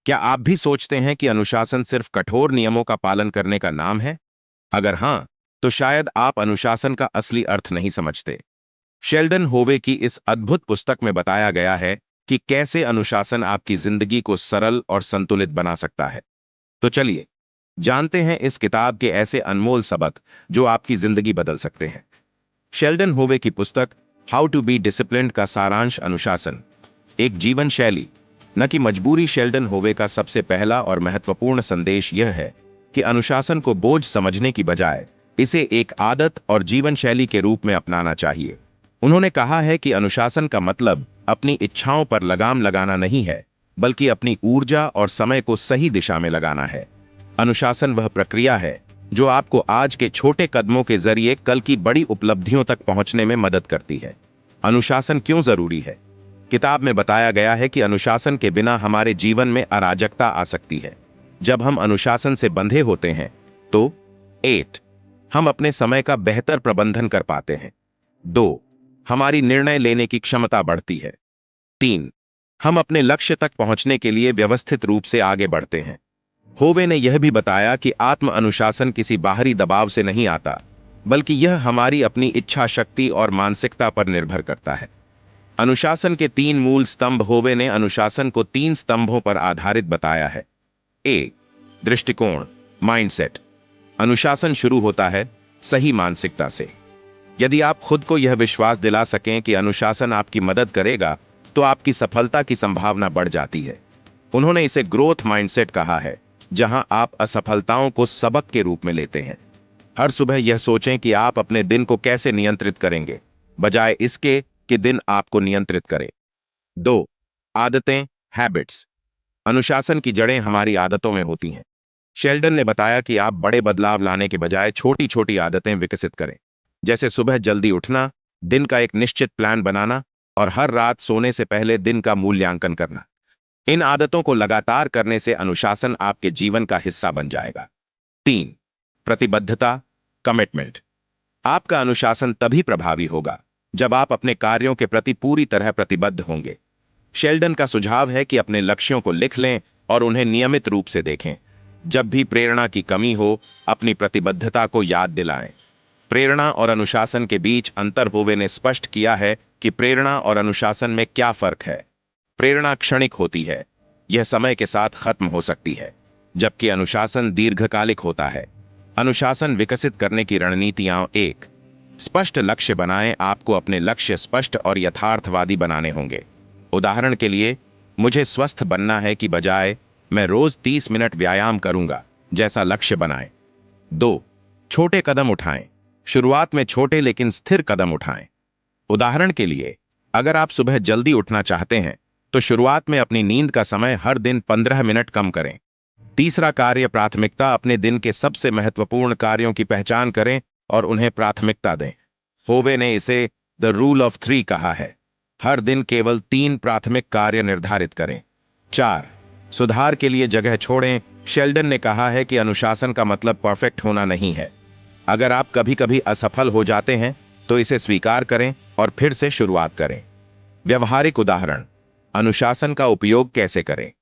क्या आप भी सोचते हैं कि अनुशासन सिर्फ कठोर नियमों का पालन करने का नाम है? अगर हां, तो शायद आप अनुशासन का असली अर्थ नहीं समझते। शेल्डन होवे की इस अद्भुत पुस्तक में बताया गया है कि कैसे अनुशासन आपकी जिंदगी को सरल और संतुलित बना सकता है। तो चलिए, जानते हैं इस किताब के ऐसे अनमोल सबक जो आपकी जिंदगी बदल सकते हैं। शेल्डन होवे की पुस्तक हाउ टू बी डिसिप्लिन्ड का सारांश अनुशासन, एक जीवन शैली, न कि मजबूरी। शेल्डन होवे का सबसे पहला और महत्वपूर्ण संदेश यह है कि अनुशासन को बोझ समझने की बजाय इसे एक आदत और जीवन शैली के रूप में अपनाना चाहिए। उन्होंने कहा है कि अनुशासन का मतलब अपनी इच्छाओं पर लगाम लगाना नहीं है, बल्कि अपनी ऊर्जा और समय को सही दिशा में लगाना है। अनुशासन वह प्रक्रिया है जो आपको आज के छोटे कदमों के जरिए कल की बड़ी उपलब्धियों तक पहुंचने में मदद करती है। अनुशासन क्यों जरूरी है? किताब में बताया गया है कि अनुशासन के बिना हमारे जीवन में अराजकता आ सकती है। जब हम अनुशासन से बंधे होते हैं तो 8 हम अपने समय का बेहतर प्रबंधन कर पाते हैं। 2 हमारी निर्णय लेने की क्षमता बढ़ती है। 3 हम अपने लक्ष्य तक पहुंचने के लिए व्यवस्थित रूप से आगे बढ़ते हैं। होवे ने यह भी बताया कि आत्म अनुशासन किसी बाहरी दबाव से नहीं आता, बल्कि यह हमारी अपनी इच्छा शक्ति और मानसिकता पर निर्भर करता है। अनुशासन के 3 मूल स्तंभ। होवे ने अनुशासन को 3 स्तंभों पर आधारित बताया है। ए दृष्टिकोण, माइंडसेट। अनुशासन शुरू होता है सही मानसिकता से। यदि आप खुद को यह विश्वास दिला सकें कि अनुशासन आपकी मदद करेगा, तो आपकी सफलता की संभावना बढ़ जाती है। उन्होंने इसे ग्रोथ माइंडसेट कहा है, जहां आप असफलताओं को सबक के रूप में लेते हैं। हर सुबह यह सोचें कि आप अपने दिन को कैसे नियंत्रित करेंगे, बजाय इसके कि दिन आपको नियंत्रित करे। 2 आदतें, हैबिट्स। अनुशासन की जड़ें हमारी आदतों में होती हैं। शेल्डन ने बताया कि आप बड़े बदलाव लाने के बजाय छोटी छोटी आदतें विकसित करें, जैसे सुबह जल्दी उठना, दिन का एक निश्चित प्लान बनाना और हर रात सोने से पहले दिन का मूल्यांकन करना। इन आदतों को लगातार करने से अनुशासन आपके जीवन का हिस्सा बन जाएगा। 3 प्रतिबद्धता, कमिटमेंट। आपका अनुशासन तभी प्रभावी होगा जब आप अपने कार्यों के प्रति पूरी तरह प्रतिबद्ध होंगे। शेल्डन का सुझाव है कि अपने लक्ष्यों को लिख लें और उन्हें नियमित रूप से देखें। जब भी प्रेरणा की कमी हो, अपनी प्रतिबद्धता को याद दिलाएं। प्रेरणा और अनुशासन के बीच अंतर। होवे ने स्पष्ट किया है कि प्रेरणा और अनुशासन में क्या फर्क है। प्रेरणा क्षणिक होती है, यह समय के साथ खत्म हो सकती है, जबकि अनुशासन दीर्घकालिक होता है। अनुशासन विकसित करने की रणनीतियां। 1 स्पष्ट लक्ष्य बनाएं। आपको अपने लक्ष्य स्पष्ट और यथार्थवादी बनाने होंगे। उदाहरण के लिए, मुझे स्वस्थ बनना है की बजाय मैं रोज 30 मिनट व्यायाम करूंगा जैसा लक्ष्य बनाएं। 2 छोटे कदम उठाएं। शुरुआत में छोटे लेकिन स्थिर कदम उठाएं। उदाहरण के लिए, अगर आप सुबह जल्दी उठना चाहते हैं तो शुरुआत में अपनी नींद का समय हर दिन 15 मिनट कम करें। तीसरा कार्य प्राथमिकता। अपने दिन के सबसे महत्वपूर्ण कार्यों की पहचान करें और उन्हें प्राथमिकता दें। होवे ने इसे द रूल ऑफ 3 कहा है। हर दिन केवल 3 प्राथमिक कार्य निर्धारित करें। 4 सुधार के लिए जगह छोड़ें। शेल्डन ने कहा है कि अनुशासन का मतलब परफेक्ट होना नहीं है। अगर आप कभी कभी असफल हो जाते हैं तो इसे स्वीकार करें और फिर से शुरुआत करें। व्यवहारिक उदाहरण। अनुशासन का उपयोग कैसे करें?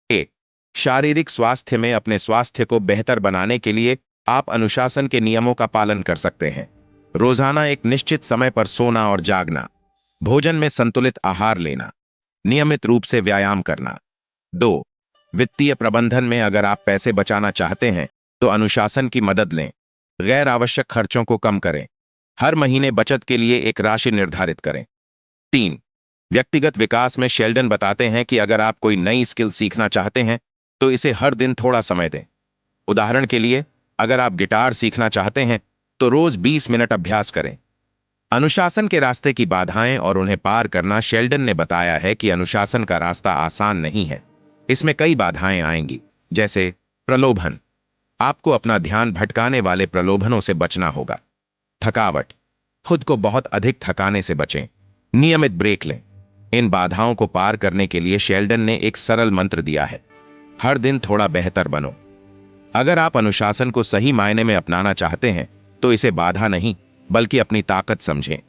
1 शारीरिक स्वास्थ्य में अपने स्वास्थ्य को बेहतर बनाने के लिए आप अनुशासन के नियमों का पालन कर सकते हैं। रोजाना एक निश्चित समय पर सोना और जागना, भोजन में संतुलित आहार लेना, नियमित रूप से व्यायाम करना। 2 वित्तीय प्रबंधन में अगर आप पैसे बचाना चाहते हैं तो अनुशासन की मदद लें। गैर आवश्यक खर्चों को कम करें। हर महीने बचत के लिए एक राशि निर्धारित करें। 3 व्यक्तिगत विकास में शेल्डन बताते हैं कि अगर आप कोई नई स्किल सीखना चाहते हैं तो इसे हर दिन थोड़ा समय दें। उदाहरण के लिए, अगर आप गिटार सीखना चाहते हैं तो रोज 20 मिनट अभ्यास करें। अनुशासन के रास्ते की बाधाएं और उन्हें पार करना। शेल्डन ने बताया है कि अनुशासन का रास्ता आसान नहीं है। इसमें कई बाधाएं आएंगी, जैसे प्रलोभन। आपको अपना ध्यान भटकाने वाले प्रलोभनों से बचना होगा। थकावट, खुद को बहुत अधिक थकाने से बचें। नियमित ब्रेक लें। इन बाधाओं को पार करने के लिए शेल्डन ने एक सरल मंत्र दिया है, हर दिन थोड़ा बेहतर बनो। अगर आप अनुशासन को सही मायने में अपनाना चाहते हैं तो इसे बाधा नहीं, बल्कि अपनी ताकत समझें।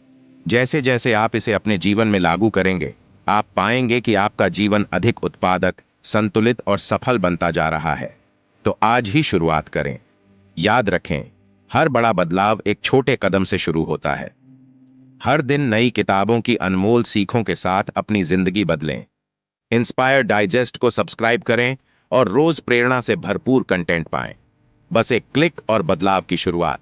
जैसे जैसे आप इसे अपने जीवन में लागू करेंगे, आप पाएंगे कि आपका जीवन अधिक उत्पादक, संतुलित और सफल बनता जा रहा है। तो आज ही शुरुआत करें। याद रखें, हर बड़ा बदलाव एक छोटे कदम से शुरू होता है। हर दिन नई किताबों की अनमोल सीखों के साथ अपनी जिंदगी बदलें। इंस्पायर डाइजेस्ट को सब्सक्राइब करें और रोज प्रेरणा से भरपूर कंटेंट पाएं। बस एक क्लिक और बदलाव की शुरुआत।